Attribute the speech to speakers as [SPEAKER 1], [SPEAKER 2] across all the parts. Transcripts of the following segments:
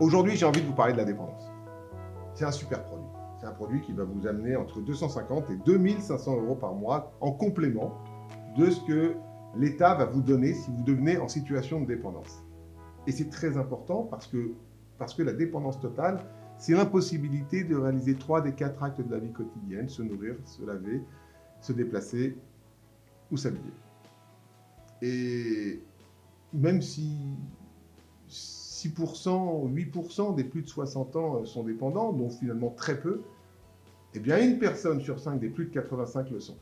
[SPEAKER 1] Aujourd'hui, j'ai envie de vous parler de la dépendance. C'est un super produit. C'est un produit qui va vous amener entre 250 et 2500 euros par mois en complément de ce que l'État va vous donner si vous devenez en situation de dépendance. Et c'est très important parce que la dépendance totale, c'est l'impossibilité de réaliser 3 des 4 actes de la vie quotidienne, se nourrir, se laver, se déplacer ou s'habiller. Et même si 6%, 8% des plus de 60 ans sont dépendants, dont finalement très peu, eh bien une personne sur 5 des plus de 85 le sont.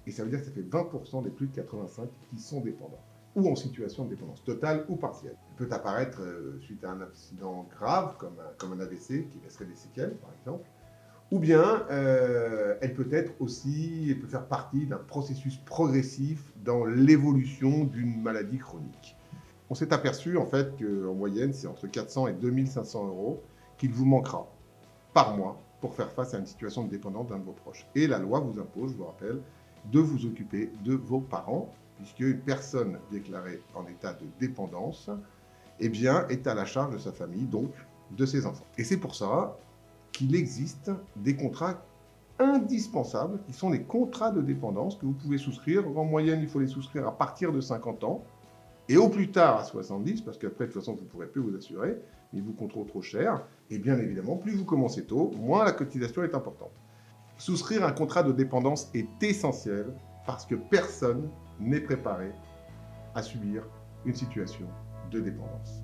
[SPEAKER 1] Et ça veut dire que ça fait 20% des plus de 85 qui sont dépendants, ou en situation de dépendance, totale ou partielle. Elle peut apparaître suite à un accident grave, comme un AVC, qui laisserait des séquelles, par exemple, ou bien elle peut faire partie d'un processus progressif dans l'évolution d'une maladie chronique. On s'est aperçu en fait qu'en moyenne, c'est entre 400 et 2500 euros qu'il vous manquera par mois pour faire face à une situation de dépendance d'un de vos proches. Et la loi vous impose, je vous rappelle, de vous occuper de vos parents, puisque une personne déclarée en état de dépendance eh bien, est à la charge de sa famille, donc de ses enfants. Et c'est pour ça qu'il existe des contrats indispensables, qui sont les contrats de dépendance que vous pouvez souscrire. En moyenne, il faut les souscrire à partir de 50 ans, et au plus tard à 70, parce qu'après, de toute façon, vous ne pourrez plus vous assurer, ils vous coûteront trop cher. Et bien évidemment, plus vous commencez tôt, moins la cotisation est importante. Souscrire un contrat de dépendance est essentiel parce que personne n'est préparé à subir une situation de dépendance.